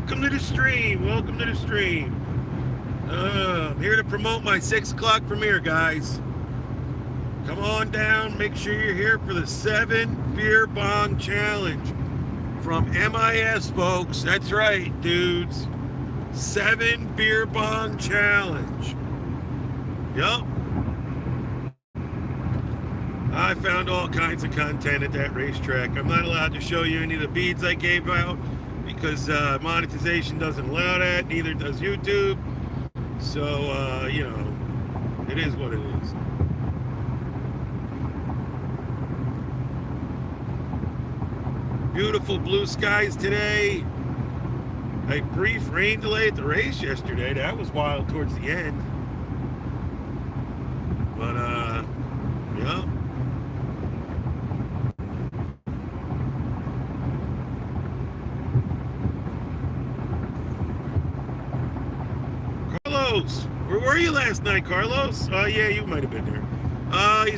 Welcome to the stream. Welcome to the stream. I'm here to promote my 6 o'clock premiere, guys. Come on down. Make sure you're here for the 7 Beer Bong Challenge from MIS, folks. That's right, dudes. 7 Beer Bong Challenge. Yup. I found all kinds of content at that racetrack. I'm not allowed to show you any of the beads I gave out because monetization doesn't allow that. Neither does YouTube. So, it is what it is. Beautiful blue skies today. A brief rain delay at the race yesterday. That was wild towards the end. But, yeah. Carlos, where were you last night, Carlos? Oh, yeah, you might have been there.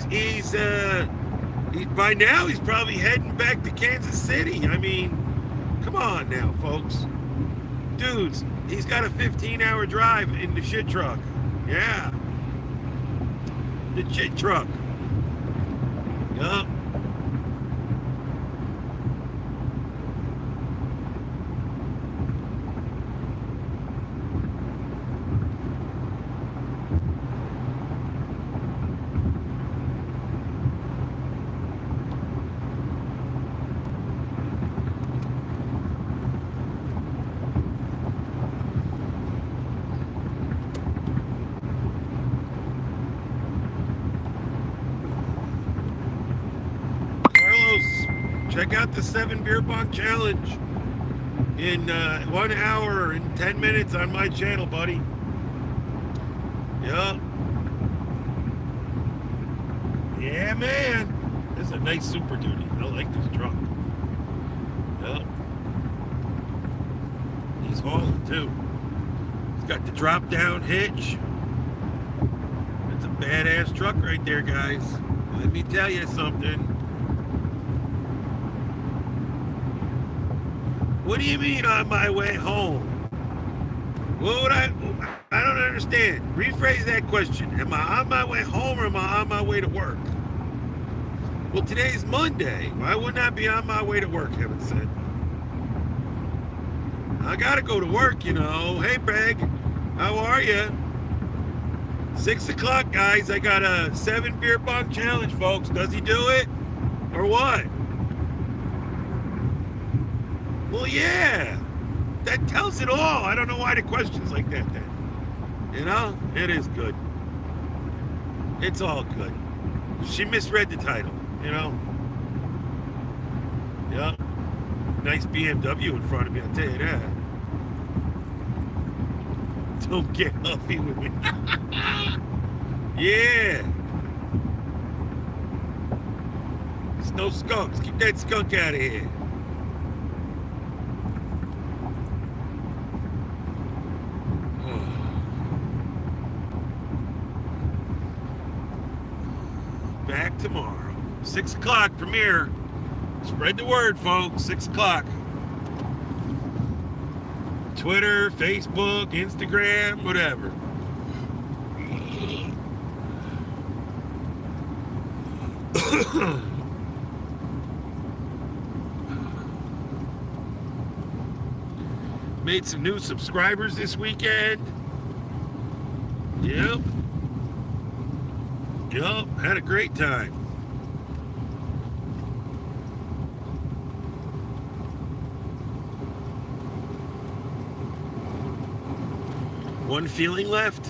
He's by now he's probably heading back to Kansas City. I mean, come on now, folks. Dudes, he's got a 15-hour drive in the shit truck. Yeah. The shit truck. Yup. Check out the 7 Beer Bong Challenge in 1 hour and 10 minutes on my channel, buddy. Yup. Yeah, man. This is a nice Super Duty. I like this truck. Yup. He's hauling, too. He's got the drop-down hitch. It's a badass truck right there, guys. Let me tell you something. What do you mean on my way home? What would I don't understand. Rephrase that question. Am I on my way home or am I on my way to work? Well, today's Monday. Why wouldn't I be on my way to work, heaven said? I gotta go to work, you know. Hey, Greg, how are you? 6 o'clock, guys. I got a 7 Beer Bong Challenge, folks. Does he do it? Or what? Well, yeah, that tells it all. I don't know why the question's like that then. You know, it is good. It's all good. She misread the title, you know. Yeah. Nice BMW in front of me, I'll tell you that. Don't get huffy with me. Yeah. There's no skunks. Keep that skunk out of here. Back tomorrow. 6 o'clock premiere. Spread the word, folks. 6 o'clock. Twitter, Facebook, Instagram, whatever. Made some new subscribers this weekend. Yep. Yup, had a great time. One feeling left?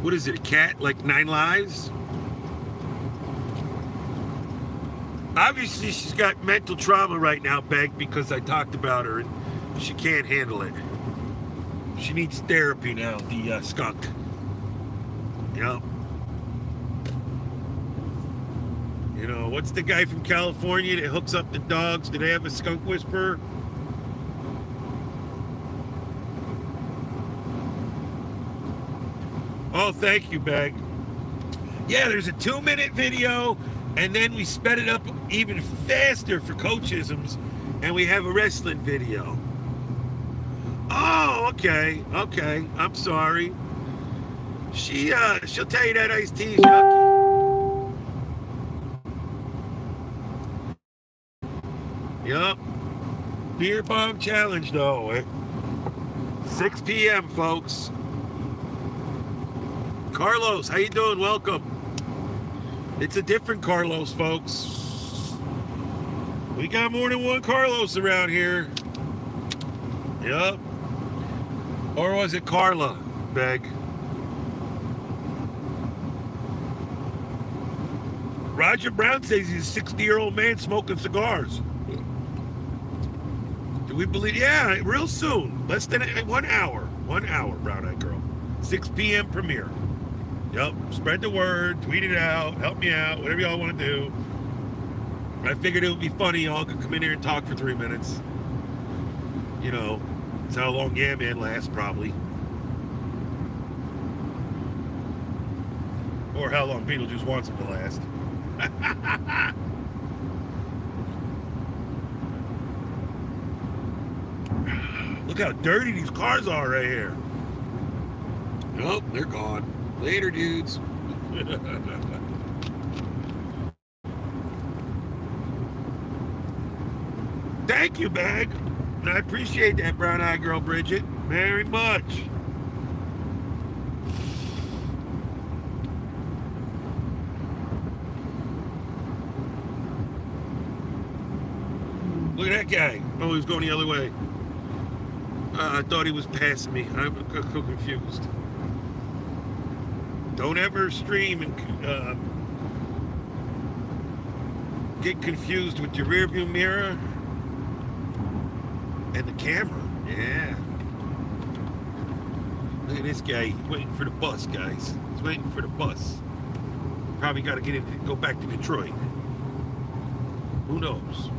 What is it, a cat like 9 lives? Obviously, she's got mental trauma right now, Beck, because I talked about her and she can't handle it. She needs therapy now, the skunk. Yup. You know, what's the guy from California that hooks up the dogs? Do they have a skunk whisperer? Oh, thank you, Bag. Yeah, there's a 2-minute video, and then we sped it up even faster for Coachisms, and we have a wrestling video. okay. I'm sorry. She'll tell you that iced tea is yucky. Yup. Beer bomb challenge though. 6 p.m. folks. Carlos, how you doing? Welcome. It's a different Carlos, folks. We got more than one Carlos around here. Yup. Or was it Carla, Beg? Roger Brown says he's a 60-year-old man smoking cigars. Do we believe? Yeah, real soon. Less than 1 hour. 1 hour, Brown Eyed Girl. 6 p.m. premiere. Yup. Spread the word. Tweet it out. Help me out. Whatever y'all want to do. I figured it would be funny. Y'all could come in here and talk for 3 minutes. You know, it's how long Yeah Man lasts, probably. Or how long Beetlejuice wants him to last. Look how dirty these cars are right here. Nope, they're gone. Later, dudes. Thank you, Bag. I appreciate that, Brown Eyed Girl Bridget, very much. Look at that guy. Oh, he was going the other way. I thought he was passing me. I'm confused. Don't ever stream and get confused with your rearview mirror and the camera. Yeah. Look at this guy. He's waiting for the bus, guys. He's waiting for the bus. Probably got to go back to Detroit. Who knows?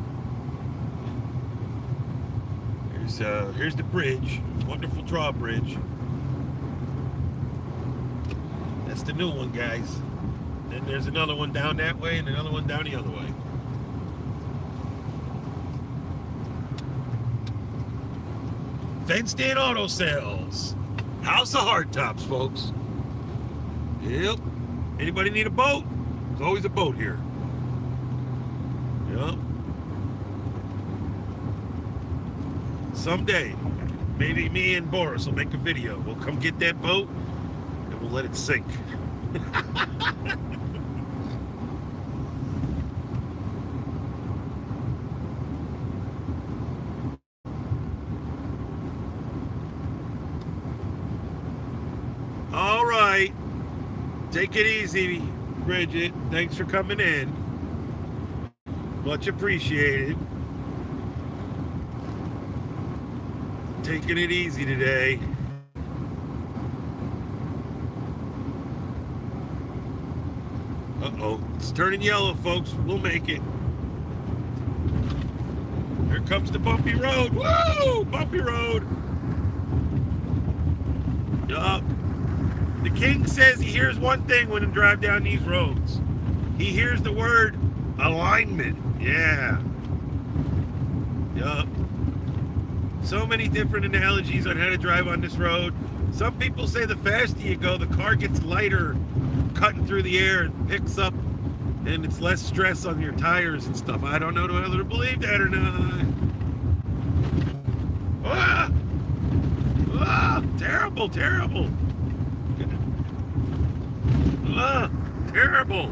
Here's the bridge. Wonderful drawbridge. That's the new one, guys. Then there's another one down that way and another one down the other way. Fenced in auto sales. House of Hardtops, folks. Yep. Anybody need a boat? There's always a boat here. Yep. Someday, maybe me and Boris will make a video. We'll come get that boat and we'll let it sink. All right. Take it easy, Bridget. Thanks for coming in. Much appreciated. Taking it easy today. Uh-oh. It's turning yellow, folks. We'll make it. Here comes the bumpy road. Woo! Bumpy road. Yup. The king says he hears one thing when he drives down these roads. He hears the word alignment. Yeah. Yup. So many different analogies on how to drive on this road. Some people say the faster you go, the car gets lighter, cutting through the air and picks up, and it's less stress on your tires and stuff. I don't know whether to believe that or not. Ah! Ah! Terrible, terrible. Ah! Terrible.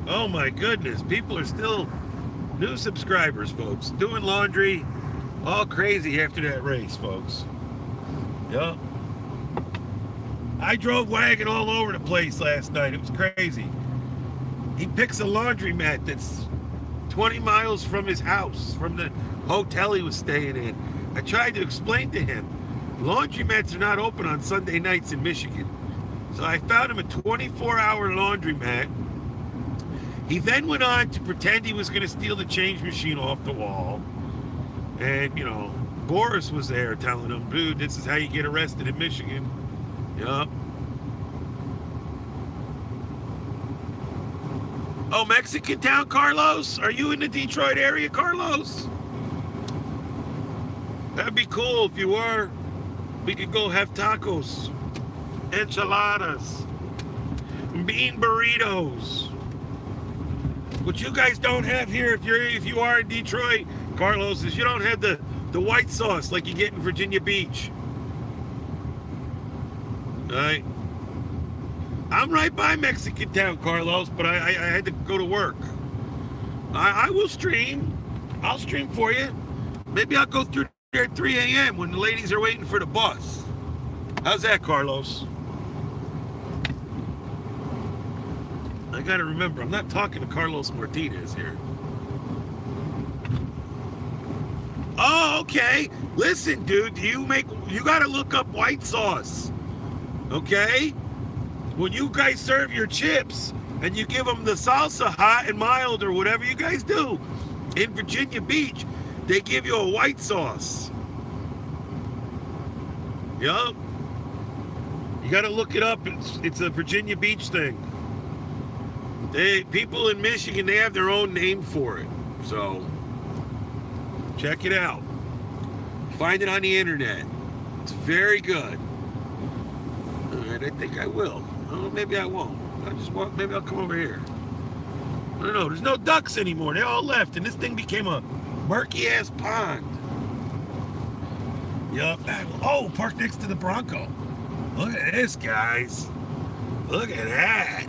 Oh my goodness, people are still... New subscribers, folks. Doing laundry, all crazy after that race, folks. Yup. I drove wagon all over the place last night. It was crazy. He picks a laundromat that's 20 miles from his house, from the hotel he was staying in. I tried to explain to him, laundromats are not open on Sunday nights in Michigan. So I found him a 24-hour laundromat. He then went on to pretend he was going to steal the change machine off the wall. And, you know, Boris was there telling him, dude, this is how you get arrested in Michigan. Yup. Oh, Mexican town, Carlos? Are you in the Detroit area, Carlos? That'd be cool if you were. We could go have tacos, enchiladas, bean burritos. What you guys don't have here, if you are in Detroit, Carlos, is you don't have the white sauce like you get in Virginia Beach. All right. I'm right by Mexican Town, Carlos, but I had to go to work. I will stream. I'll stream for you. Maybe I'll go through there at 3 a.m. when the ladies are waiting for the bus. How's that, Carlos? I gotta remember, I'm not talking to Carlos Martinez here. Oh, okay. Listen, dude, you gotta look up white sauce. Okay? When you guys serve your chips and you give them the salsa hot and mild or whatever you guys do in Virginia Beach, they give you a white sauce. Yup. You gotta look it up. It's a Virginia Beach thing. People in Michigan, they have their own name for it. So, check it out. Find it on the internet. It's very good. All right, I think I will. Oh, maybe I won't. Maybe I'll come over here. I don't know. There's no ducks anymore. They all left, and this thing became a murky-ass pond. Yup. Oh, parked next to the Bronco. Look at this, guys. Look at that.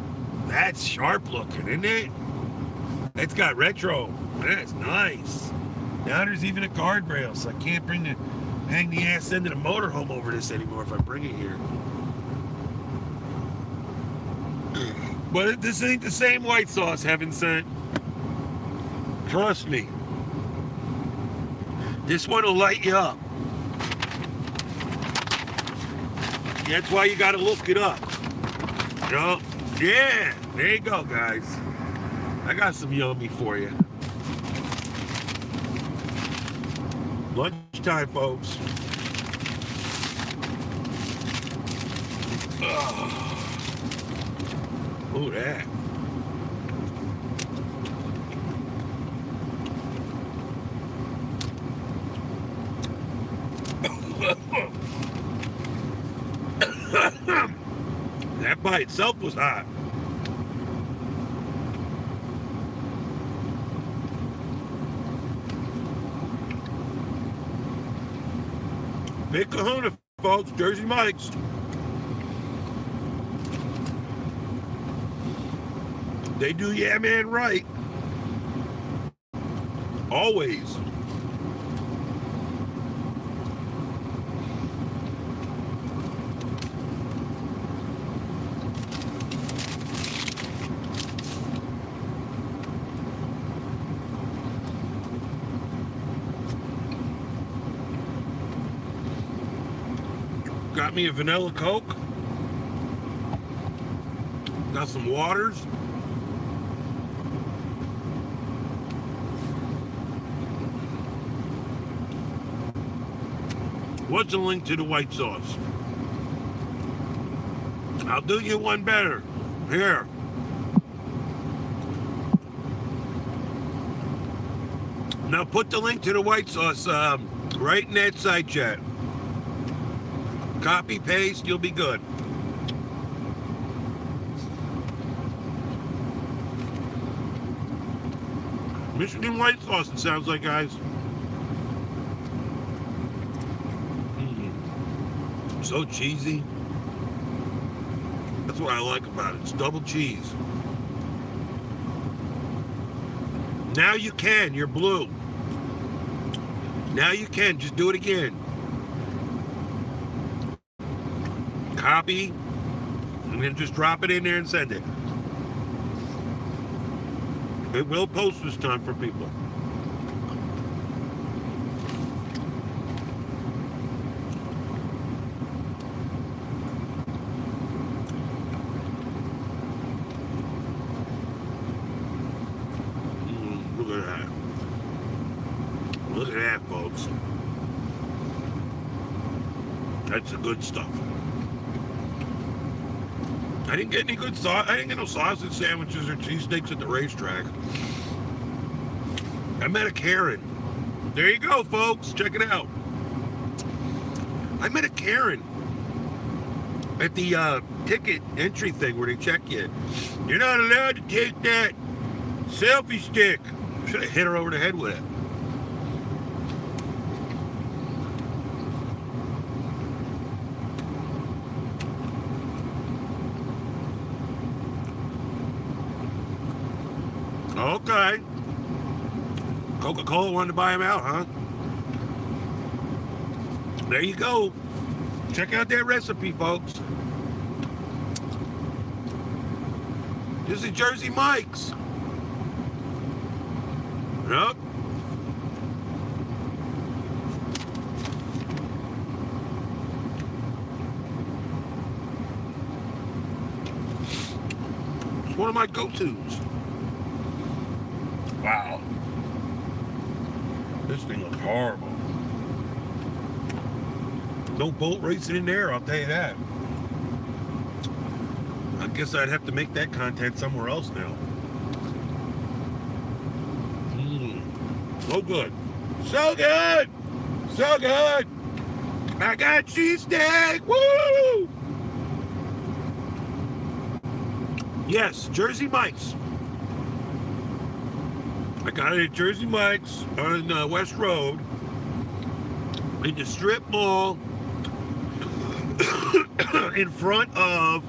That's sharp looking, isn't it? It's got retro. That's nice. Now there's even a guardrail, so I can't hang the ass end of the motorhome over this anymore if I bring it here. But this ain't the same white sauce, heaven sent. Trust me. This one will light you up. That's why you gotta look it up. You know? Yeah, there you go, guys. I got some yummy for you. Lunchtime, folks. Oh, that. That by itself was hot. Big Kahuna, folks. Jersey Mike's. They do Yeah Man right. Always. Got me a vanilla Coke. Got some waters. What's the link to the white sauce? I'll do you one better. Here. Now put the link to the white sauce right in that side chat. Copy, paste, you'll be good. Michigan white sauce, it sounds like, guys. So cheesy. That's what I like about it. It's double cheese. Now you can. You're blue. Now you can. Just do it again. Copy. And then just drop it in there and send it. It will post this time for people. Look at that. Look at that, folks. That's the good stuff. I didn't get any good sauce. I didn't get no sausage sandwiches or cheesesteaks at the racetrack. I met a Karen. There you go, folks. Check it out. I met a Karen at the ticket entry thing where they check you. You're not allowed to take that selfie stick. Should have hit her over the head with it. Okay. Coca-Cola wanted to buy him out, huh? There you go. Check out that recipe, folks. This is Jersey Mike's. Yep. It's one of my go-tos. Wow. This thing looks horrible. No boat racing in there, I'll tell you that. I guess I'd have to make that content somewhere else now. So good. So good! So good! I got cheesesteak! Woo! Yes, Jersey Mike's. I got it at Jersey Mike's on West Road in the strip mall in front of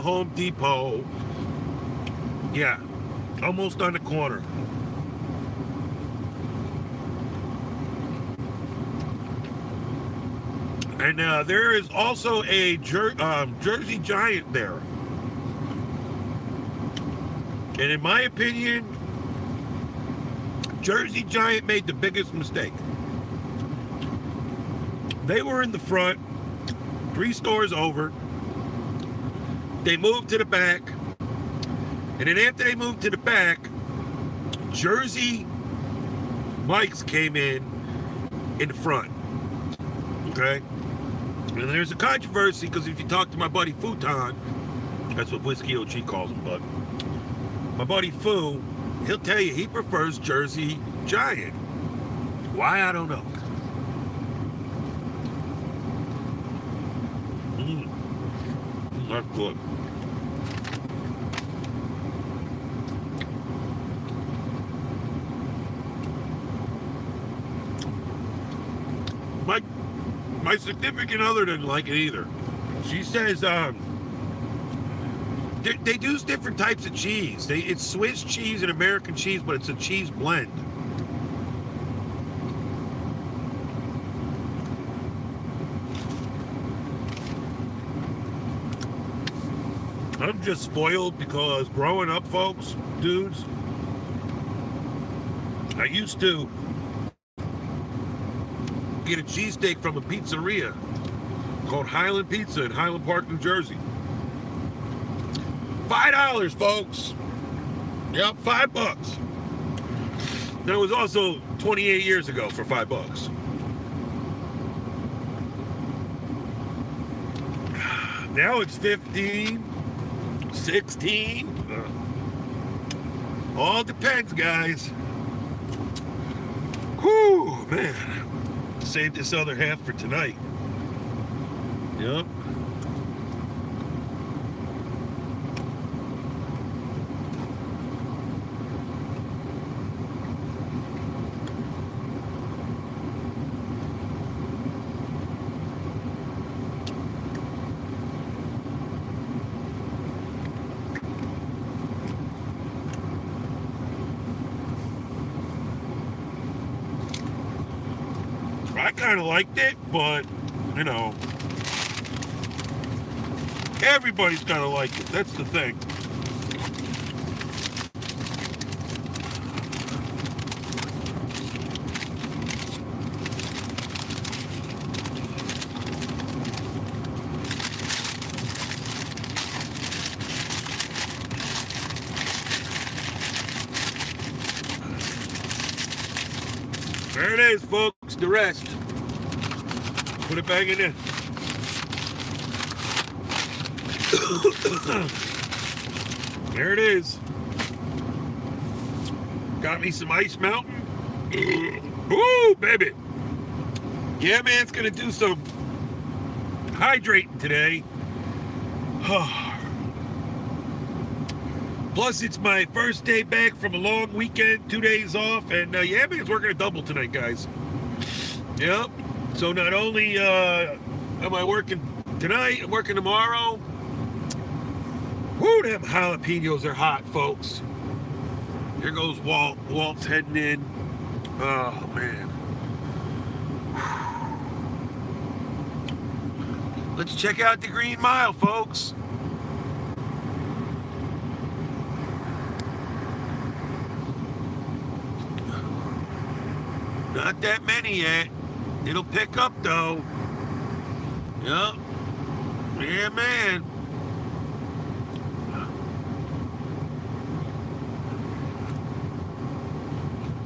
Home Depot. Yeah, almost on the corner. And there is also a Jersey Giant there. And in my opinion, Jersey Giant made the biggest mistake. They were in the front, 3 stores over. They moved to the back. And then after they moved to the back, Jersey Mike's came in the front. Okay? And there's a controversy because if you talk to my buddy Futon, that's what Whiskey OG calls him, but my buddy Fu, he'll tell you he prefers Jersey Giant. Why, I don't know. That's good. My significant other didn't like it either. She says they use different types of cheese. It's Swiss cheese and American cheese, but it's a cheese blend. I'm just spoiled because growing up, folks, dudes, I used to get a cheesesteak from a pizzeria called Highland Pizza in Highland Park, New Jersey. $5, folks. Yep, $5. That was also 28 years ago for $5. Now it's 15, 16. All depends, guys. Whew, man. Save this other half for tonight. Yep. I kind of liked it, but, you know, everybody's got to like it. That's the thing. There it is, folks, the rest. Put it back in there. There it is. Got me some Ice Mountain. Woo, baby. Yeah, man, it's gonna do some hydrating today. Plus, it's my first day back from a long weekend, 2 days off, and yeah, man, it's working a double tonight, guys. Yep. So not only am I working tonight, I'm working tomorrow. Woo, them jalapenos are hot, folks. Here goes Walt. Walt's heading in. Oh, man. Let's check out the Green Mile, folks. Not that many yet. It'll pick up, though. Yep. Yeah, man.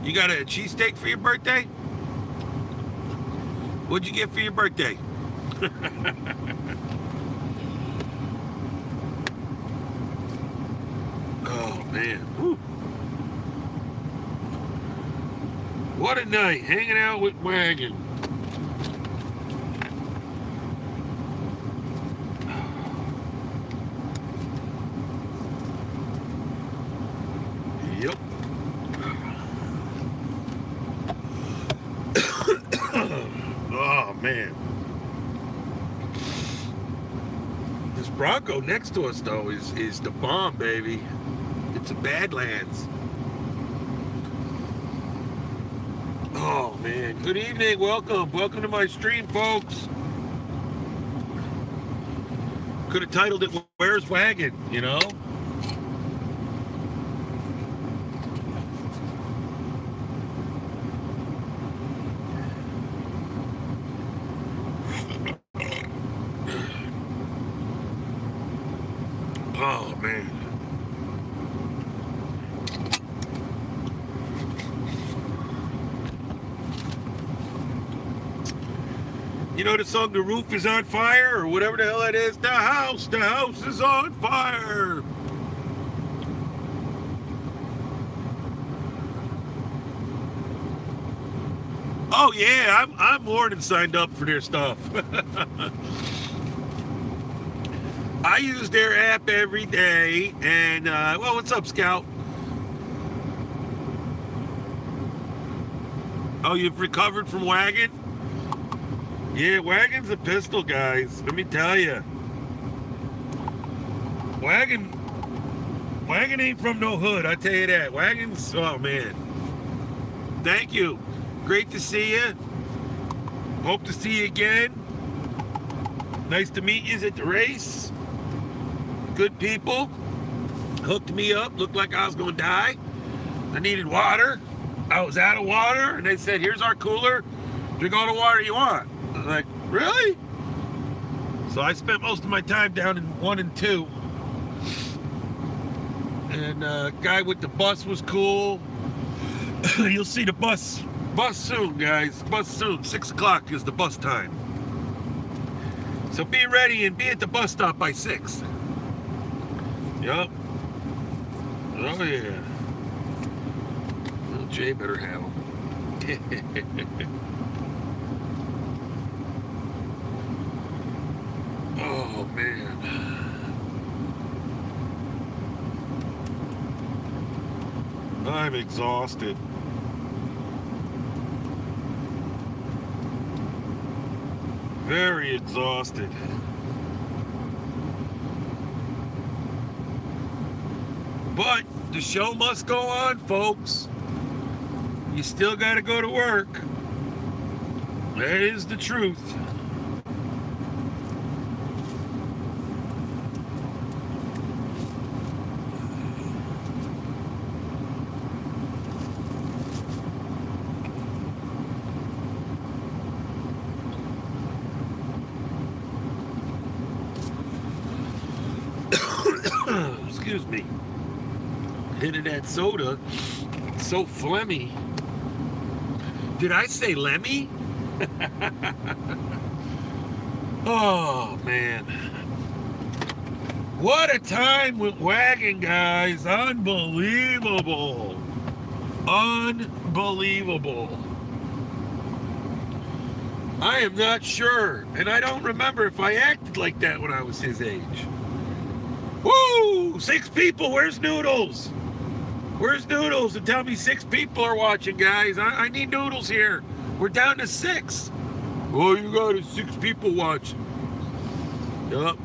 You got a cheesesteak for your birthday? What'd you get for your birthday? Oh, man. Whew. What a night, hanging out with Wagon. Yep. Oh, man. This Bronco next to us, though, is the bomb, baby. It's a Badlands. Oh, man. Good evening. Welcome. Welcome to my stream, folks. Could have titled it, Where's Wagon, you know? Oh, man. You know the song, The Roof is on Fire, or whatever the hell it is? The house is on fire. Oh yeah, I'm more than signed up for their stuff. I use their app every day, and well, what's up, Scout? Oh, you've recovered from Wagon? Yeah, Wagon's a pistol, guys. Let me tell you. Wagon ain't from no hood, I tell you that. Wagon's, oh man. Thank you. Great to see you. Hope to see you again. Nice to meet you at the race. Good people. Hooked me up. Looked like I was going to die. I needed water. I was out of water, and they said, here's our cooler. Drink all the water you want. I was like, really? So I spent most of my time down in 1 and 2. And guy with the bus was cool. You'll see the bus soon, guys. Bus soon. 6 o'clock is the bus time. So be ready and be at the bus stop by 6. Yup. Oh yeah. Well, Jay better have them. Oh man. I'm exhausted. Very exhausted. But the show must go on, folks. You still got to go to work. That is the truth. Excuse me. Hit of that soda. So phlegmy. Did I say Lemmy? Oh, man. What a time with Wagon, guys. Unbelievable. Unbelievable. I am not sure, and I don't remember if I acted like that when I was his age. Woo! 6 people, where's Noodles? Where's Noodles? And tell me 6 people are watching, guys. I need Noodles here. We're down to 6. Oh, you got 6 people watching. Yup.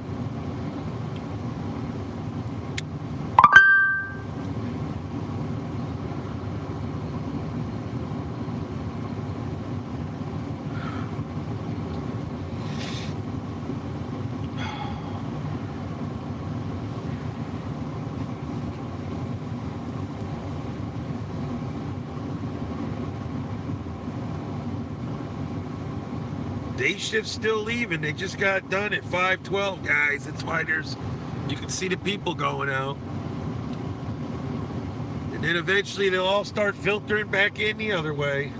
Day shift's still leaving. They just got done at 5:12, guys. That's why you can see the people going out. And then eventually they'll all start filtering back in the other way.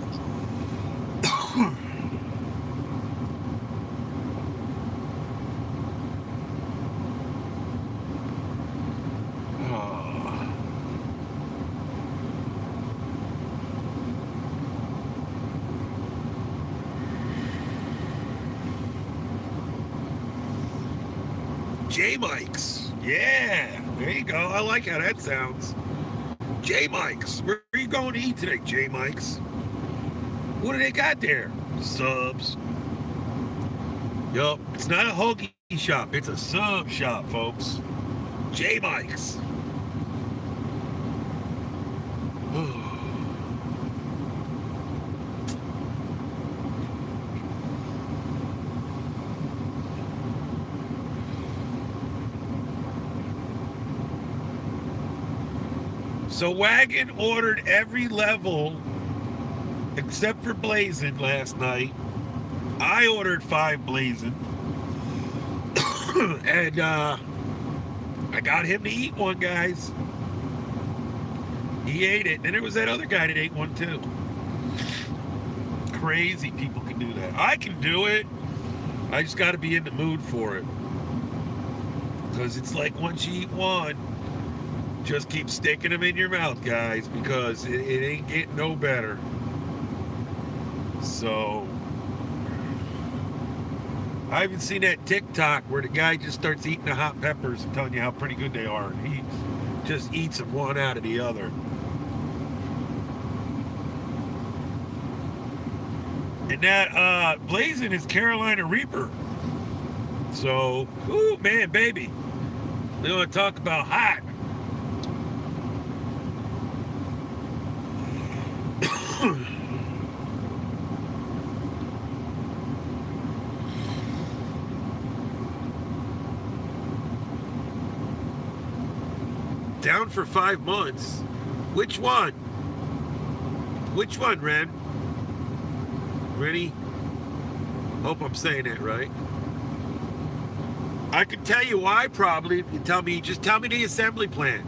J-Mikes. Yeah, there you go. I like how that sounds. J-Mikes. Where are you going to eat today, J-Mikes? What do they got there? Subs. Yup. It's not a hoagie shop. It's a sub shop, folks. J-Mikes. So Wagon ordered every level except for Blazing last night. I ordered 5 Blazing. And I got him to eat one, guys. He ate it. And there was that other guy that ate one too. Crazy people can do that. I can do it. I just got to be in the mood for it. Because it's like once you eat one, just keep sticking them in your mouth, guys, because it ain't getting no better. So, I haven't seen that TikTok where the guy just starts eating the hot peppers and telling you how pretty good they are, and he just eats them one out of the other. And that Blazing is Carolina Reaper. So, ooh, man, baby. We want to talk about hot. Down for 5 months. Which one? Which one, Ren? Ready? Hope I'm saying that right. I can tell you why, probably. You tell me, just tell me the assembly plan.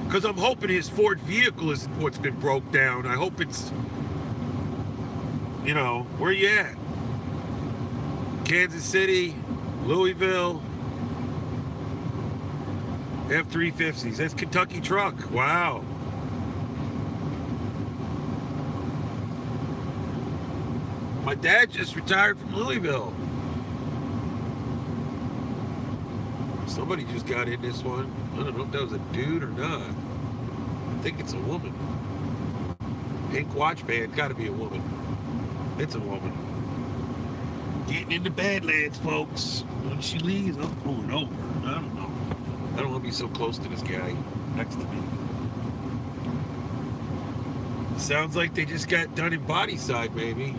Because I'm hoping his Ford vehicle is what's been broke down. I hope it's, you know, where you at? Kansas City, Louisville, F-350s. That's Kentucky truck. Wow. My dad just retired from Louisville. Somebody just got in this one. I don't know if that was a dude or not. I think it's a woman. Pink watch band, gotta be a woman. It's a woman. Getting into Badlands, folks. When she leaves, I'm pulling over. I don't know. I don't want to be so close to this guy next to me. Sounds like they just got done in body side, maybe.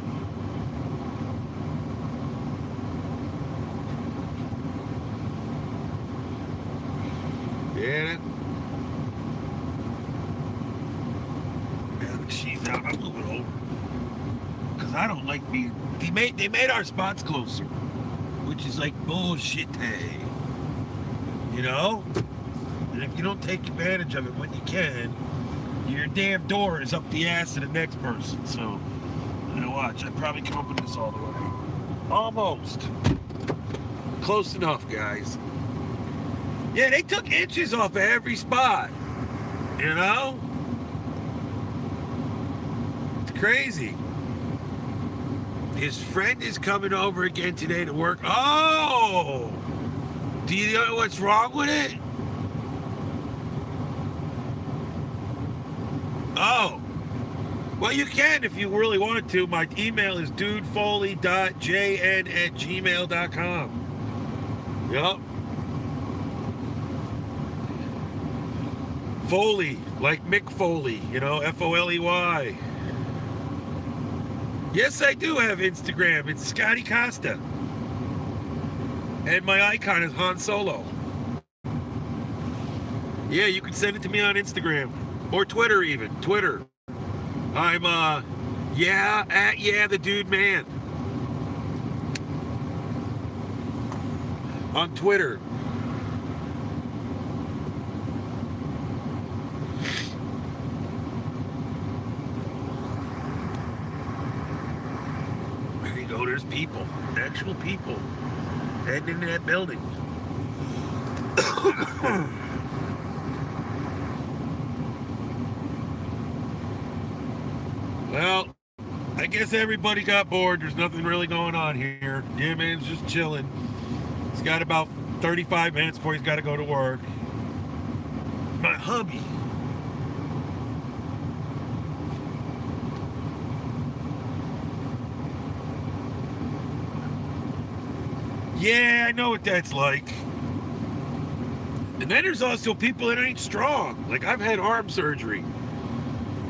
Yeah. Yeah, she's out. I'm moving over. Because I don't like being... They made our spots closer. Which is like bullshit, hey. You know? And if you don't take advantage of it when you can, your damn door is up the ass of the next person. So, you know, watch. I probably can open this all the way. Almost. Close enough, guys. Yeah, they took inches off of every spot. You know? It's crazy. His friend is coming over again today to work. Oh! Do you know what's wrong with it? Oh. Well, you can if you really wanted to. My email is dudefoley.jn@gmail.com. Yup. Foley, like Mick Foley, you know, Foley. Yes, I do have Instagram. It's Scotty Costa. And my icon is Han Solo. Yeah, you can send it to me on Instagram. Or Twitter even. Twitter. I'm, the dude man. On Twitter. There you go, there's people. Actual people. Heading into that building. Well, I guess everybody got bored. There's nothing really going on here. Yeah, man's just chilling. He's got about 35 minutes before he's got to go to work. My hubby. Yeah, I know what that's like. And then there's also people that ain't strong. Like, I've had arm surgery.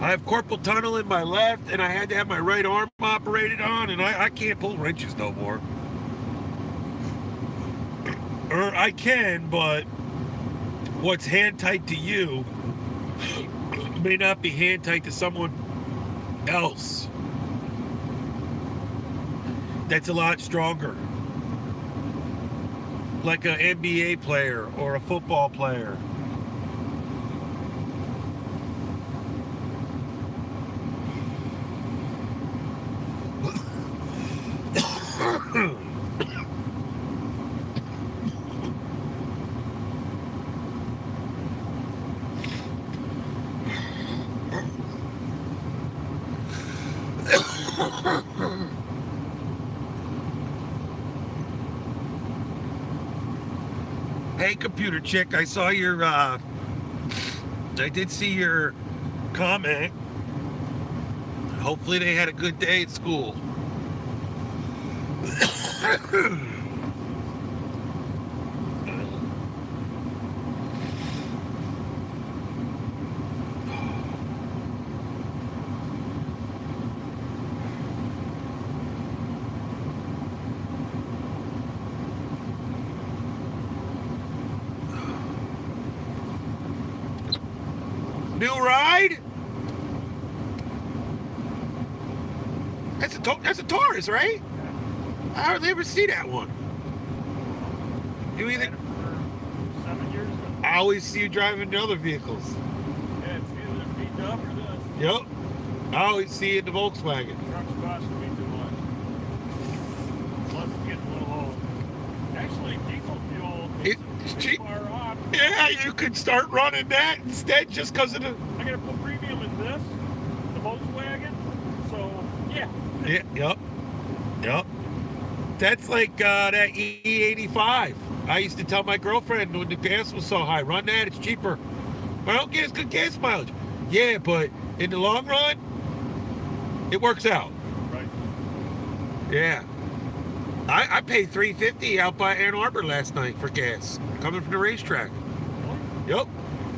I have carpal tunnel in my left, and I had to have my right arm operated on, and I can't pull wrenches no more. Or I can, but what's hand tight to you may not be hand tight to someone else that's a lot stronger. Like an NBA player or a football player. Hey, computer chick, I saw your, I did see your comment. Hopefully they had a good day at school. New ride? That's a Taurus, right? I hardly ever see that one. You either 7 years ago. I always see you driving the other vehicles. Yeah, it's either beat up or this. Yep. I always see you in the Volkswagen. Trucks costing me too much. Plus it's getting a little old. Actually, diesel fuel It's isn't cheap. too far off. Yeah, you could start running that instead just because of the... I gotta put premium in this, the Volkswagen. So yeah. Yeah, yep. That's like that E85. I used to tell my girlfriend when the gas was so high, run that, it's cheaper. Well, gas, good gas mileage. Yeah, but in the long run, it works out. Right. Yeah. I paid $3.50 out by Ann Arbor last night for gas, coming from the racetrack. Yep.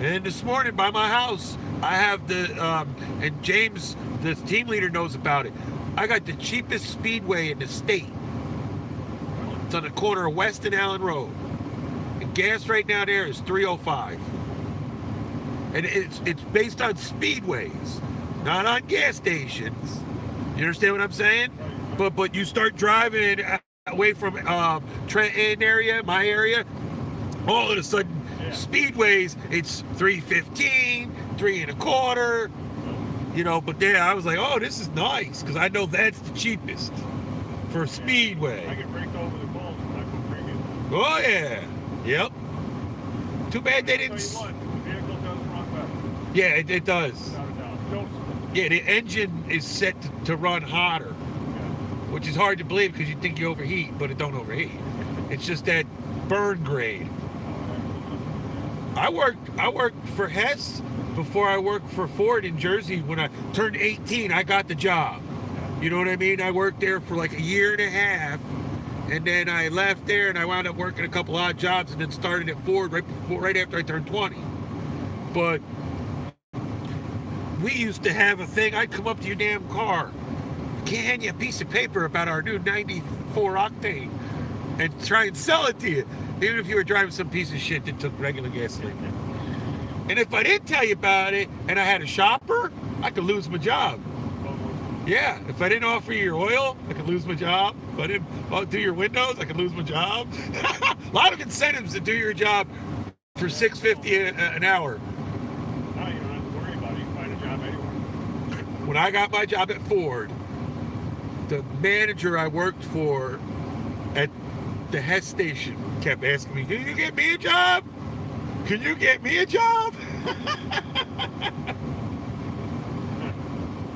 And this morning by my house, I have the, and James, the team leader, knows about it. I got the cheapest speedway in the state. It's on the corner of West and Allen Road. And gas right now there is $3.05. And it's based on speedways, not on gas stations. You understand what I'm saying? But you start driving away from Trenton area, my area, all of a sudden, speedways, it's $3.15, $3.25. You know, but there I was like, oh, this is nice, because I know that's the cheapest for speedway. I can break over the balls when I put premium. Oh yeah, yep. Too bad they didn't. Tell you what, the vehicle does run better. Yeah, it does. Without a doubt. Noticeable. Yeah, the engine is set to run hotter. which is hard to believe because you think you overheat, but it don't overheat. It's just that burn grade. I worked for Hess before I worked for Ford in Jersey. When I turned 18, I got the job. You know what I mean? I worked there for like a year and a half, and then I left there and I wound up working a couple odd jobs and then started at Ford right after I turned 20. But we used to have a thing. I'd come up to your damn car, can't hand you a piece of paper about our new 94 octane and try and sell it to you, even if you were driving some piece of shit that took regular gasoline. And if I didn't tell you about it and I had a shopper, I could lose my job. Yeah, if I didn't offer you your oil, I could lose my job. If I didn't do your windows, I could lose my job. A lot of incentives to do your job for $6.50 an hour. Now you don't have to worry about it. You can find a job anywhere. When I got my job at Ford, the manager I worked for at the Hess station kept asking me, "Can you get me a job? Can you get me a job?"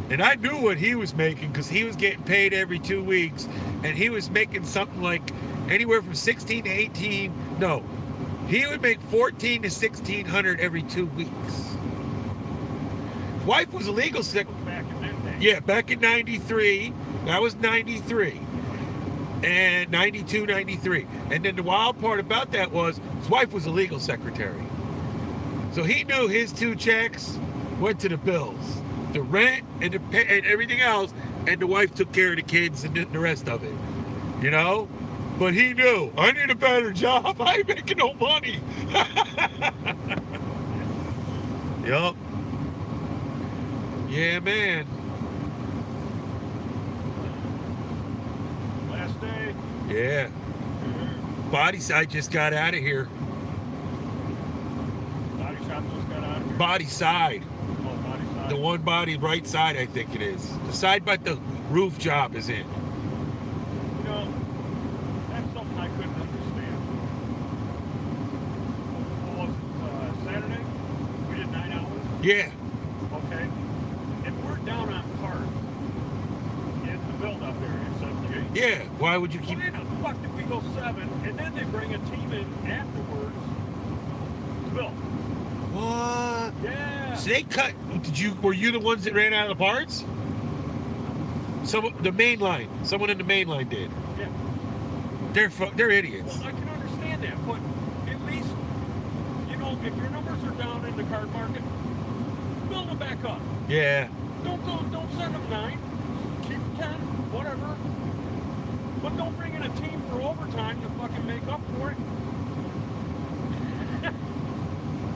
And I knew what he was making because he was getting paid every 2 weeks, and he was making something like anywhere from 16 to 18. No, he would make 14 to 1600 every 2 weeks. His wife was a legal secretary. Back in that day. Yeah, back in 93. That was 93. And 92, 93. And then the wild part about that was his wife was a legal secretary. So he knew his 2 checks went to the bills, the rent and and everything else, and the wife took care of the kids and the rest of it, you know? But he knew, I need a better job. I ain't making no money. Yup. Yeah, man. Last day. Yeah. Body side just got out of here. Body shop just got out of here. Body side. Oh, body side. The one body right side, I think it is. The side but the roof job is in. You know, that's something I couldn't understand. What was it, Saturday? We did 9 hours? Yeah. Okay. If we're down on parts in the build-up area, 78. Yeah. Why would you keep... Why the fuck did we go 7, and then they bring a team in afterwards to build? What? Yeah. So they cut... Were you the ones that ran out of the parts? The main line. Someone in the main line did. Yeah. They're idiots. Well, I can understand that, but at least, you know, if your numbers are down in the card market, build them back up. Yeah. Don't send them 9. Keep 10, whatever. But don't bring in a team for overtime to fucking make up for it.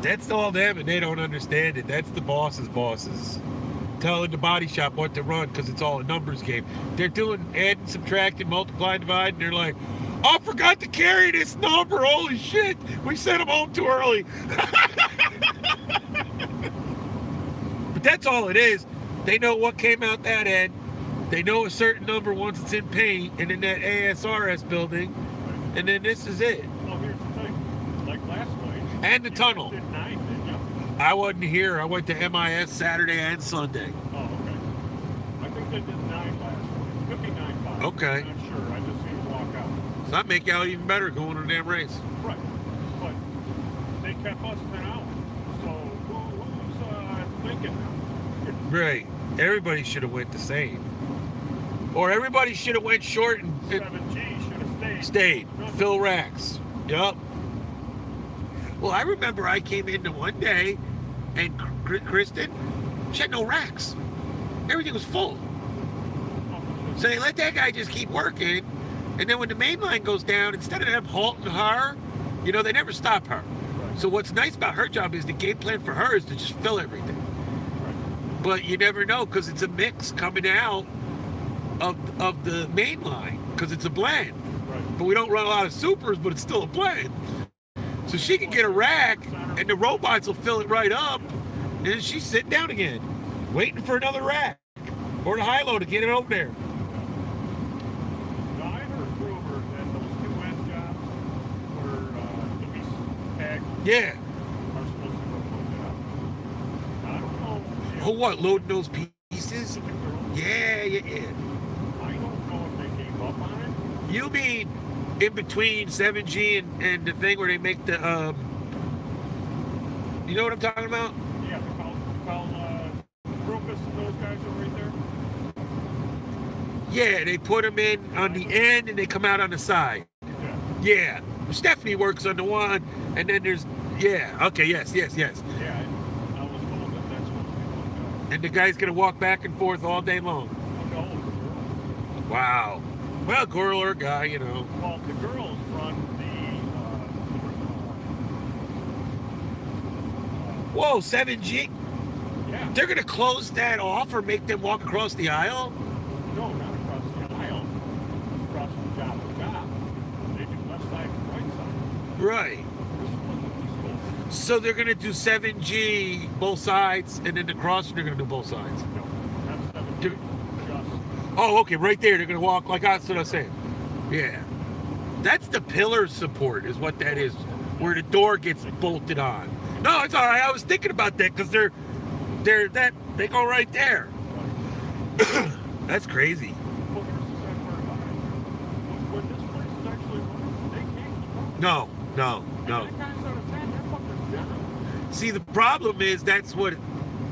That's all them, and they don't understand it. That's the boss's bosses. Telling the body shop what to run because it's all a numbers game. They're doing adding, subtracting, multiplying, dividing. They're like, "Oh, I forgot to carry this number. Holy shit. We sent them home too early." But that's all it is. They know what came out that end. They know a certain number once it's in paint and in that ASRS building. And then this is it. Well, here's the thing. Like last night. And the you tunnel. Did 9, didn't you? I wasn't here. I went to MIS Saturday and Sunday. Oh, okay. I think they did 9 last night. Could be 9-5. Okay. I'm not sure. I just seen them walk out. So that make you out even better going to the damn race. Right. But they kept us 10 hours. So who's thinking now? Right. Everybody should have went the same. Or everybody should have went short and 7G should have stayed. Fill racks. Yup. Well, I remember I came into one day and Kristen, she had no racks. Everything was full. So they let that guy just keep working. And then when the main line goes down, instead of them halting her, you know, they never stop her. So what's nice about her job is the game plan for her is to just fill everything. But you never know because it's a mix coming out of the main line because it's a blend. Right. But we don't run a lot of supers, but it's still a blend. So she can get a rack and the robots will fill it right up. And then she's sitting down again, waiting for another rack or the high-low to get it over there. Now, I heard rumors that those 2 end jobs where Luis Tag Yeah. are supposed to go look it up. I don't know. Oh, what? Loading those pieces? Specific girls. Yeah. I don't know if they You mean in between 7G and the thing where they make the you know what I'm talking about? Yeah, Cal Rufus and those guys are right there. Yeah, they put them in on the end and they come out on the side. Yeah. Yeah. Stephanie works on the one, and then there's okay, yes. Yeah, I was told that that's supposed to be like And the guy's gonna walk back and forth all day long. that. No, the girls. Wow. Well, girl or guy, you know. Well, the girls run Whoa, 7G? yeah. They're gonna close that off or make them walk across the aisle? No, not across the aisle. Across from job to job. They do left side and right side. Right. This is what the So they're gonna do 7G both sides, and then the crossing they're gonna do both sides. No, not 7. Do- Just Oh, okay, right there. They're gonna walk like that's what I was saying. Yeah. That's the pillar support, is what that is, where the door gets bolted on. No, it's all right. I was thinking about that because they go right there. That's crazy. well, here's the sad part about it. When this place is actually running, they can't keep up. No. And 9 times out of 10, that fucker's down. See, the problem is that's what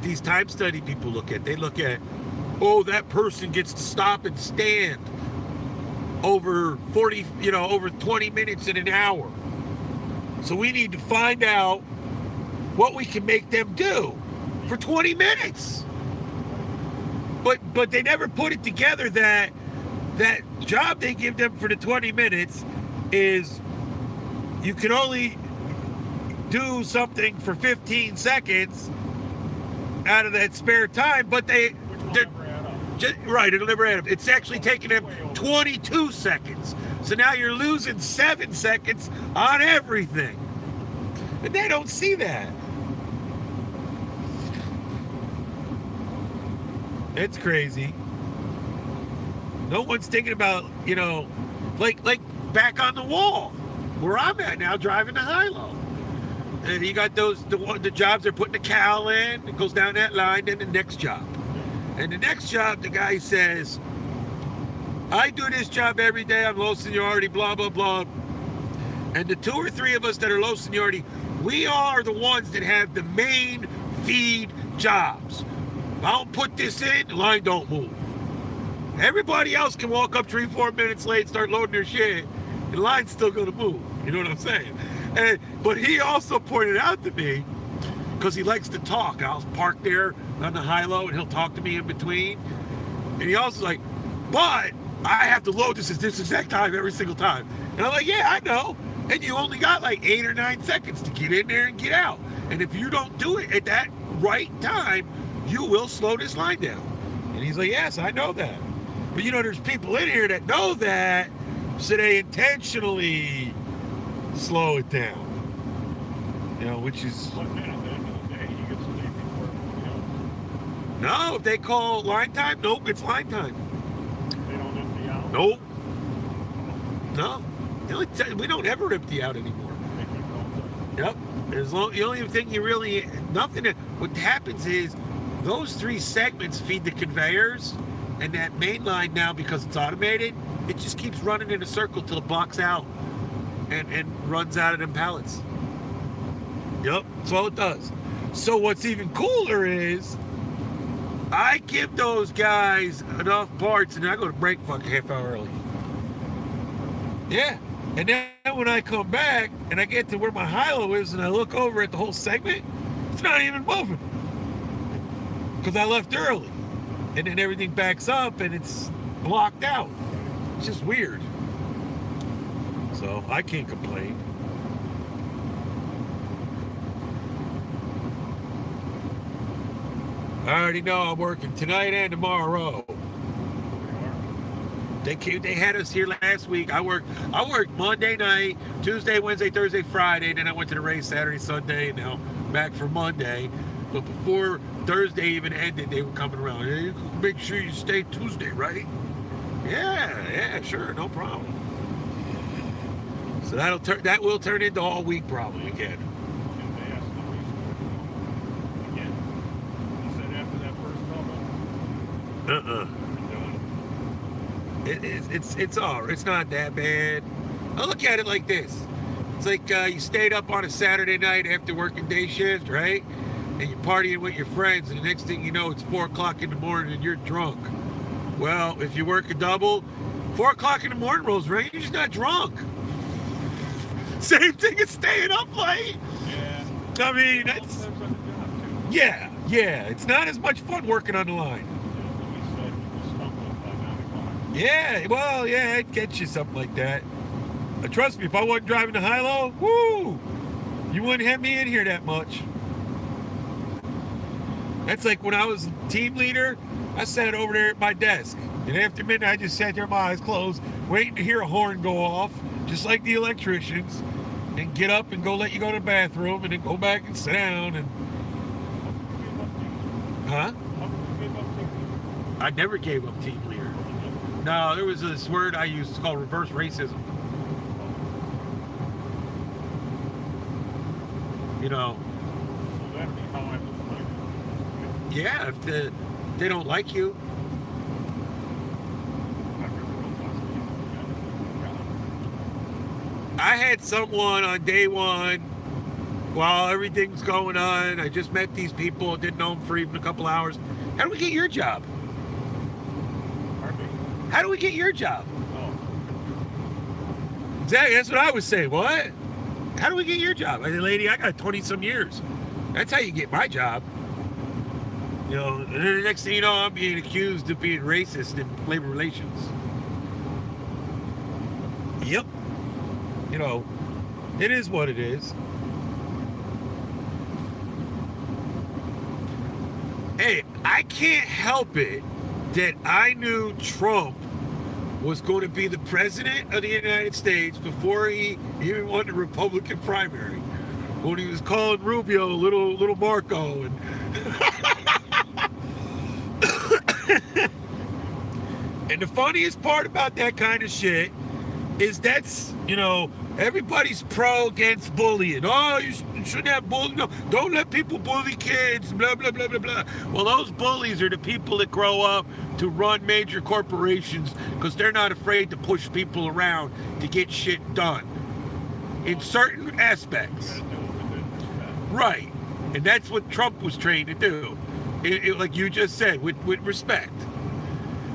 these time study people look at. They look at, oh, that person gets to stop and stand over 20 minutes in an hour. So we need to find out what we can make them do for 20 minutes. But they never put it together that job they give them for the 20 minutes is you can only do something for 15 seconds out of that spare time, but Which will never add up. right, it'll never add up. It's actually taking them 22 seconds. So now you're losing 7 seconds on everything. And they don't see that. It's crazy. No one's thinking about, like back on the wall where I'm at now, driving to Hilo. And you got the jobs they're putting the cowl in, it goes down that line, then the next job. And the next job, the guy says, I do this job every day, I'm low seniority, blah, blah, blah. And the 2 or 3 of us that are low seniority, we are the ones that have the main feed jobs. If I don't put this in, the line don't move. Everybody else can walk up 3-4 minutes late, start loading their shit, the line's still gonna move. You know what I'm saying? But he also pointed out to me, because he likes to talk, I'll park there on the high-low and he'll talk to me in between. And he also like, but I have to load this at this exact time every single time. And I'm like, yeah, I know. And you only got like 8 or 9 seconds to get in there and get out. And if you don't do it at that right time, you will slow this line down. And he's like, yes, I know that. But there's people in here that know that, so they intentionally slow it down. Which is... But then at the end of the day, you get to leave before everybody else. No, if they call line time, nope, it's line time. They don't empty out. Nope. No. We don't ever empty out anymore. They keep going. Yep. The only thing what happens is those 3 segments feed the conveyors, and that main line now, because it's automated, it just keeps running in a circle till it blocks out and runs out of them pallets. Yep, that's all it does. So what's even cooler is I give those guys enough parts and I go to break fucking half hour early. Yeah. And then when I come back and I get to where my high-low is and I look over at the whole segment, it's not even moving. Because I left early. And then everything backs up and it's blocked out. It's just weird. So I can't complain. I already know I'm working tonight and tomorrow. They had us here last week. I worked Monday night, Tuesday, Wednesday, Thursday, Friday. Then I went to the race Saturday, Sunday, and now back for Monday. But before Thursday even ended, they were coming around. Hey, you make sure you stay Tuesday, right? Yeah, sure, no problem. So that will turn into all week probably again. And they asked the race again. He said after that first couple, Uh-uh. we're done. It's all. It's not that bad. I look at it like this. It's like you stayed up on a Saturday night after working day shift, right? And you're partying with your friends, and the next thing you know, it's 4 o'clock in the morning and you're drunk. Well, if you work a double, 4 o'clock in the morning rolls around, you're just not drunk. Same thing as staying up late. Yeah. I mean, Well, that's depends on the job, too. yeah. It's not as much fun working on the line. We said you just stumbled by 9 o'clock. Yeah, well, yeah, I'd get you something like that. Trust me, if I wasn't driving the high-low, woo, you wouldn't have me in here that much. That's like when I was team leader, I sat over there at my desk. And after midnight, I just sat there with my eyes closed, waiting to hear a horn go off, just like the electricians, and get up and go let you go to the bathroom, and then go back and sit down. And huh? I never gave up team leader. No, there was this word I used called reverse racism. You know, So that'd be how I was like. yeah, if they don't like you, I had someone on day one, while everything's going on, I just met these people, didn't know them for even a couple hours. How do we get your job? Pardon me? How do we get your job? Oh. Exactly, that's what I was saying. What? How do we get your job? I said, lady, I got 20-some years. That's how you get my job. You know, and then the next thing you know, I'm being accused of being racist in labor relations. Yep. You know, it is what it is. Hey, I can't help it that I knew Trump was going to be the president of the United States before he even won the Republican primary. When he was calling Rubio little Marco, and and the funniest part about that kind of shit is that's, you know, everybody's pro against bullying. Oh, you shouldn't have bullying. No, don't let people bully kids, blah, blah, blah, blah, blah. Well, those bullies are the people that grow up to run major corporations because they're not afraid to push people around to get shit done in certain aspects. Right. And that's what Trump was trained to do. Like you just said, with respect.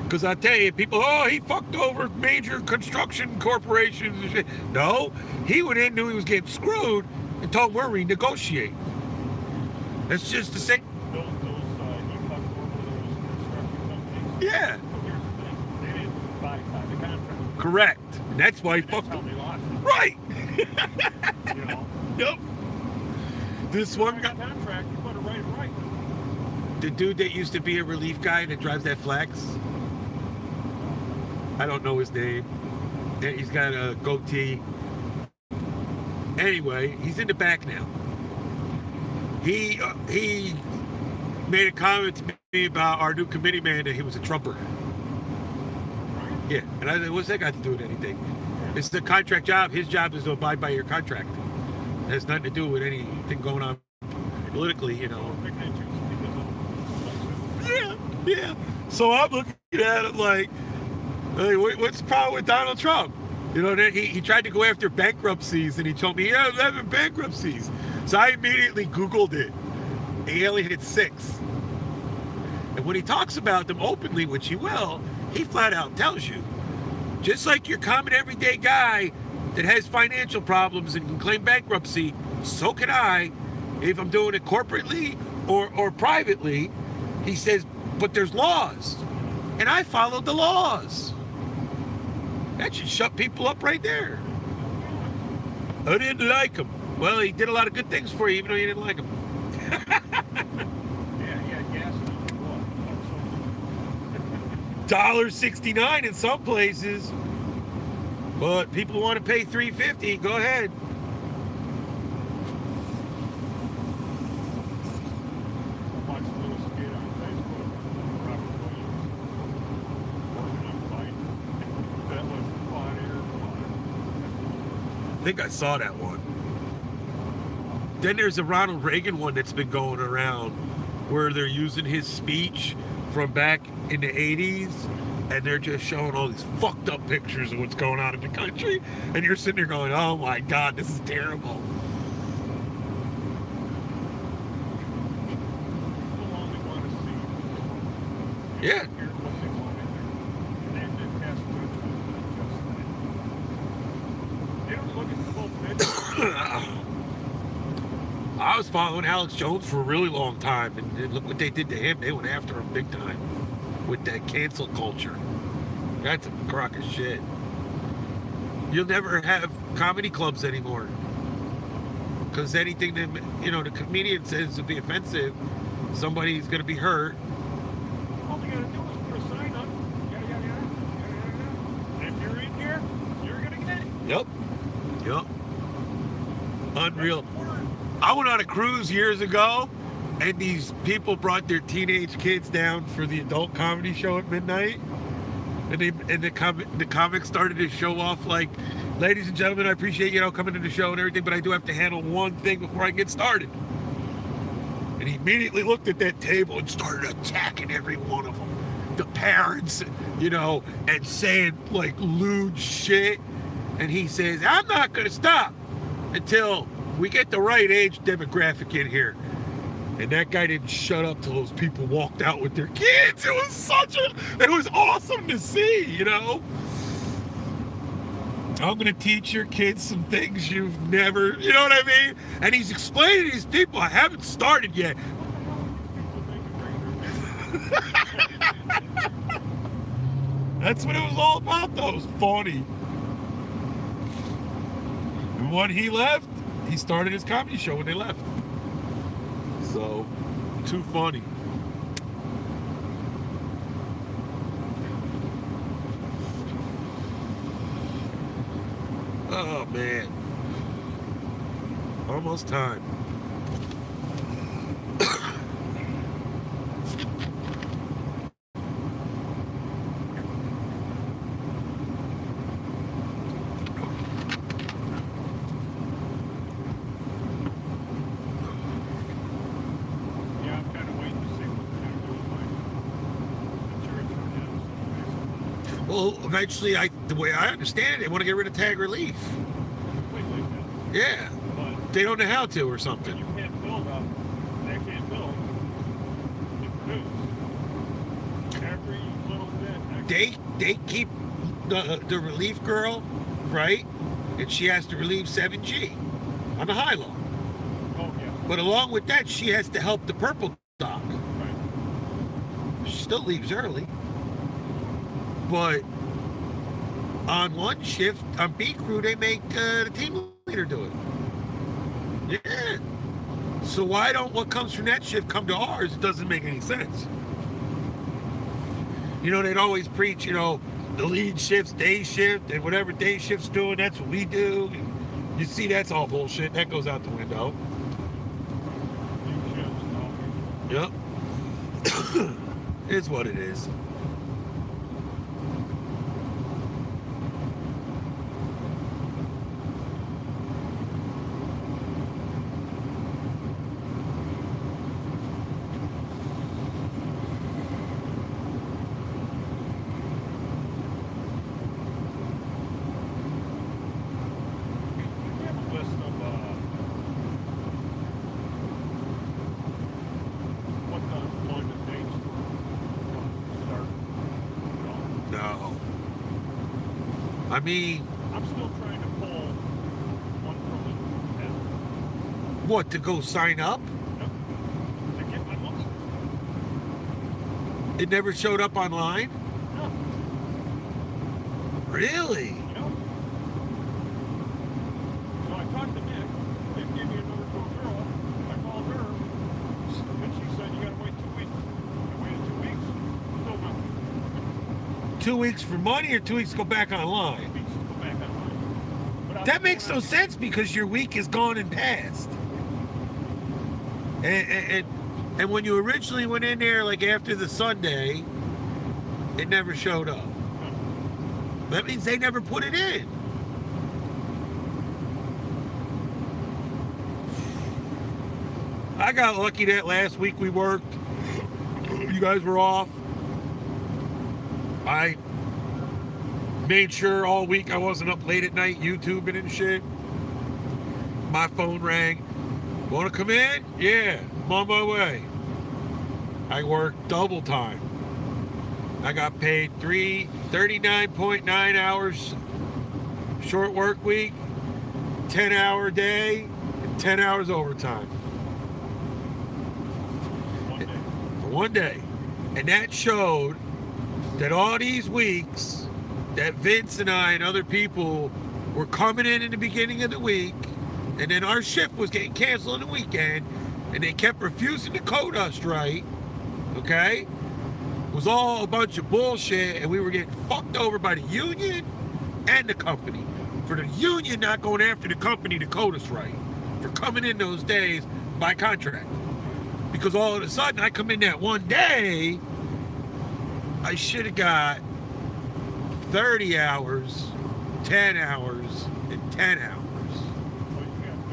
Because I tell you, people, oh, he fucked over major construction corporations and shit. No, he went in, knew he was getting screwed, and told them we're renegotiating. That's just the same. He fucked over those construction companies. Yeah. But here's the thing. They didn't buy the contract. Correct. And that's why he That's fucked how them. they lost it. Right. You know? Yep. This one guy, Contract, you better write it right. the dude that used to be a relief guy that drives that flex, I don't know his name. He's got a goatee. Anyway, he's in the back now. He made a comment to me about our new committee man that he was a Trumper. Yeah, and I said, what's that got to do with anything? It's the contract job. His job is to abide by your contract. It has nothing to do with anything going on politically, you know. So pick and choose because of Yeah. So I'm looking at it like, hey, what's the problem with Donald Trump? You know, then he tried to go after bankruptcies, and he told me he had 11 bankruptcies. So I immediately Googled it. He only hit 6. And when he talks about them openly, which he will, he flat out tells you, just like your common everyday guy that has financial problems and can claim bankruptcy, so can I, if I'm doing it corporately or privately. He says, but there's laws, and I followed the laws. That should shut people up right there. I didn't like him. Well, he did a lot of good things for you, even though you didn't like him. Yeah, he had gas in what? $1.69 in some places, but people want to pay $3.50. Go ahead. I watched a little skit on Facebook. Robert Williams working on a fight. That was hot air. I think I saw that one. Then there's a Ronald Reagan one that's been going around where they're using his speech from back in the 80s and they're just showing all these fucked up pictures of what's going on in the country, and you're sitting there going, oh my God, this is terrible. People only want to see. Yeah. Here's what they want in there. And then they pass judgment on just that. They don't look at the full picture. I was following Alex Jones for a really long time, and look what they did to him. They went after him big time with that cancel culture. That's a crock of shit. You'll never have comedy clubs anymore, because anything that, you know, the comedian says to be offensive, somebody's gonna be hurt. All they gotta do is put a sign up. Yada, yada, yada, yada, yada. And if you're in here, you're gonna get it. Yep. Yep. Unreal. That's the word. I went on a cruise years ago, and these people brought their teenage kids down for the adult comedy show at midnight. And the comics started to show off like, ladies and gentlemen, I appreciate, you know, coming to the show and everything, but I do have to handle one thing before I get started. And he immediately looked at that table and started attacking every one of them. The parents, you know, and saying like lewd shit. And he says, I'm not going to stop until we get the right age demographic in here. And that guy didn't shut up till those people walked out with their kids. It was awesome to see, you know? I'm gonna teach your kids some things you've never, you know what I mean? And he's explaining to these people, I haven't started yet. That's what it was all about, though. It was funny. And when he left, he started his comedy show when they left. So, too funny. Oh, man. Almost time. Well, eventually, the way I understand it, they want to get rid of tag relief. Yeah. But they don't know how to or something. You can't build up. They can't build. They produce. Every little bit. They keep the relief girl, right? And she has to relieve 7G on the high low. Oh, yeah. But along with that, she has to help the purple doc. Right. She still leaves early. But on one shift, on B crew, they make the team leader do it. Yeah. So why don't what comes from that shift come to ours? It doesn't make any sense. You know, they'd always preach, you know, the lead shift's day shift, and whatever day shift's doing, that's what we do. And you see, that's all bullshit. That goes out the window. Yep. It's what it is. I mean, I'm still trying to pull one from the pen. What, to go sign up? Yep. To get my money. It never showed up online? No. Really? Yep. So I talked to Nick. Nick gave me a number to a girl. I called her, and she said, you gotta wait 2 weeks. I waited 2 weeks. Still nothing. 2 weeks for money or 2 weeks to go back online? 2 weeks to go back online. But That makes no sense because your week is gone and past. And when you originally went in there, like after the Sunday, it never showed up. That means they never put it in. I got lucky that last week we worked. You guys were off. I made sure all week I wasn't up late at night YouTubing and shit. My phone rang. Want to come in? Yeah, I'm on my way. I worked double time. I got paid 39.9 hours short work week, 10-hour day, and 10 hours overtime. For one day. And that showed that all these weeks that Vince and I and other people were coming in the beginning of the week, and then our shift was getting canceled on the weekend, and they kept refusing to code us right, okay? It was all a bunch of bullshit, and we were getting fucked over by the union and the company. For the union not going after the company to code us right, for coming in those days by contract. Because all of a sudden I come in that one day, I should have got 30 hours, 10 hours, and 10 hours.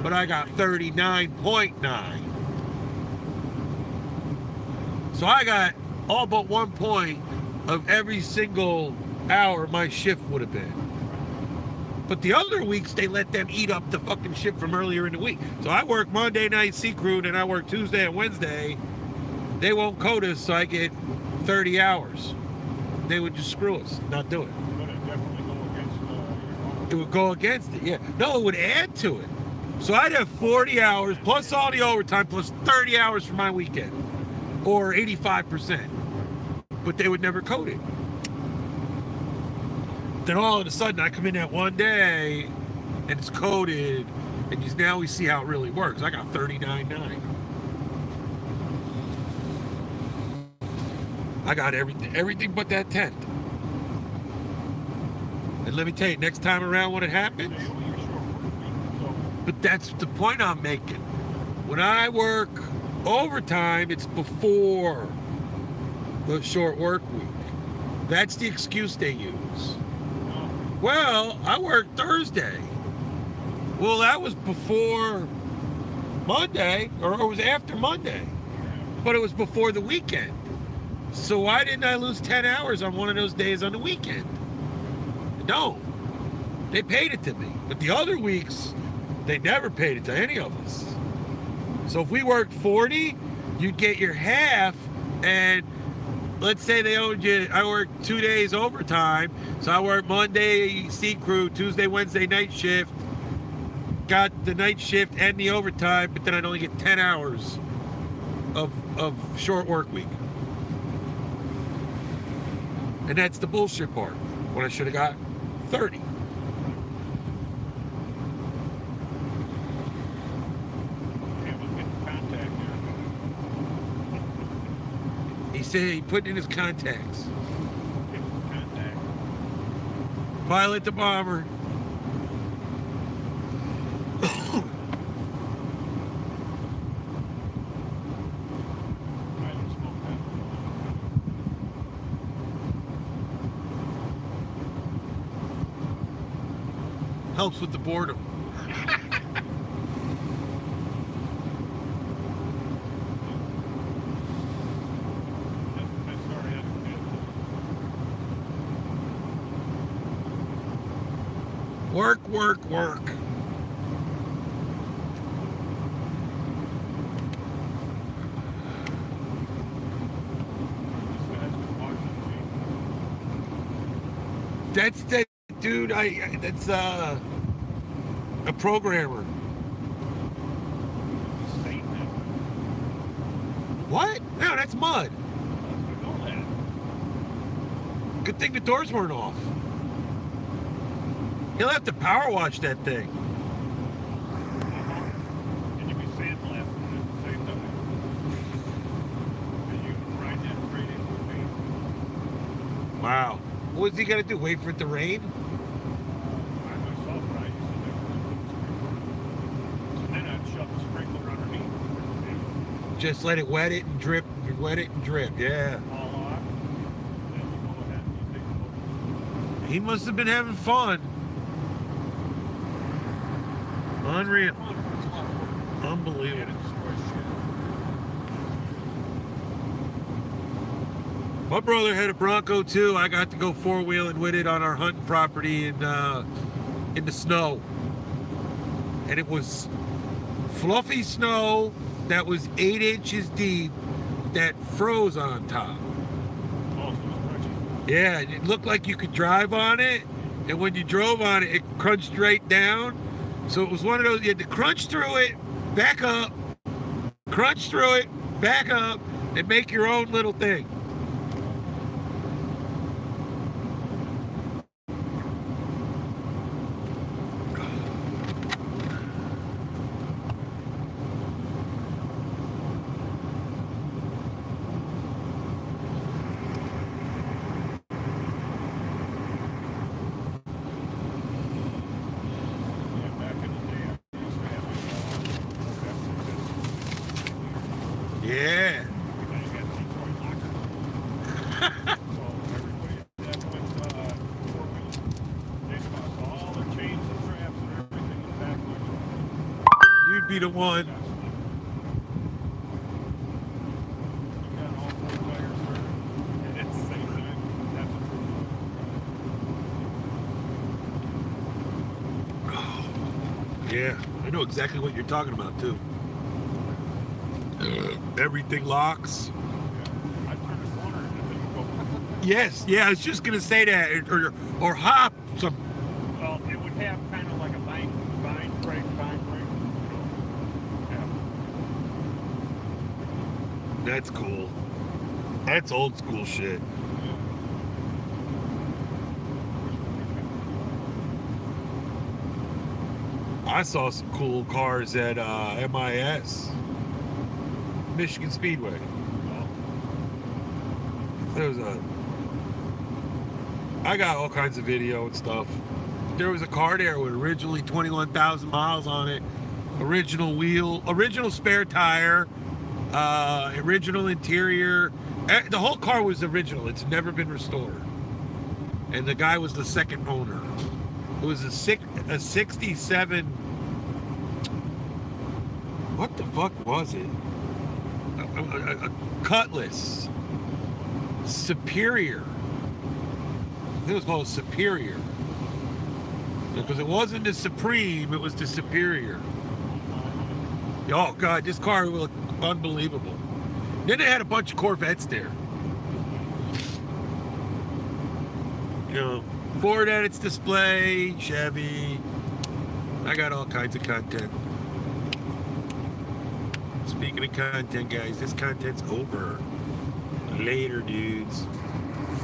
But I got 39.9. So I got all but 1 point of every single hour my shift would have been. But the other weeks, they let them eat up the fucking shift from earlier in the week. So I work Monday night sea crew, and I work Tuesday and Wednesday. They won't code us, so I get 30 hours. They would just screw us, not do it. But it definitely go against your It would go against it, yeah. No, it would add to it. So I'd have 40 hours, plus all the overtime, plus 30 hours for my weekend. Or 85%. But they would never code it. Then all of a sudden I come in that one day and it's coded, and now we see how it really works. I got 39.9. I got everything but that 10th. And let me tell you, next time around when it happens, but that's the point I'm making. When I work overtime, it's before the short work week. That's the excuse they use. Well, I worked Thursday. Well, that was before Monday, or it was after Monday, but it was before the weekend. So why didn't I lose 10 hours on one of those days on the weekend? No, they paid it to me. But the other weeks, they never paid it to any of us. So if we worked 40, you'd get your half, and let's say they owed you, I worked 2 days overtime, so I worked Monday sea crew, Tuesday, Wednesday night shift, got the night shift and the overtime, but then I'd only get 10 hours of short work week. And that's the bullshit part, when I should have got 30. He said he put in his contacts. Pilot the bomber. Helps with the boredom. Work, work, work. That's the dude. That's a programmer. What? No, that's mud. Good thing the doors weren't off. He'll have to power wash that thing. And you'll be sandblasting at the same time. And you can ride that straight into the paint. Wow. What's he gonna do? Wait for it to rain? I myself ride and then I'd shove the sprinkler underneath. Just let it wet it and drip, wet it and drip, yeah. All off. Then you go ahead and you take a look. He must have been having fun. Unreal. Unbelievable. My brother had a Bronco too. I got to go four-wheeling with it on our hunting property in the snow. And it was fluffy snow that was 8 inches deep that froze on top. Oh, so it was crunchy. Yeah, it looked like you could drive on it, and when you drove on it, it crunched straight down. So it was one of those, you had to crunch through it, back up, crunch through it, back up, and make your own little thing. Yeah, back in the day, I used to have a Yeah. then you got Detroit lockers. So everybody that went four-wheeling, they tossed all their chains and straps and everything in the back of their truck. You'd be the one. You got all four tires there, and at the same time, that's a true Yeah, I know exactly what you're talking about too. Everything locks. I turned a corner and the thing would go. Yes, yeah, I was just gonna say that, or hop some. Well, it would have kind of like a vine brake, you know. Yeah. That's cool. That's old school shit. I saw some cool cars at MIS, Michigan Speedway. Well, There was I got all kinds of video and stuff. There was a car there with originally 21,000 miles on it, original wheel, original spare tire, original interior. The whole car was original. It's never been restored. And the guy was the second owner. It was a 67. What the fuck was it? A Cutlass Superior. I think it was called Superior. Because it wasn't the Supreme, it was the Superior. Oh God, this car looked unbelievable. Then they had a bunch of Corvettes there. You know, Ford had its display, Chevy. I got all kinds of content. Speaking of content, guys, this content's over. Later, dudes.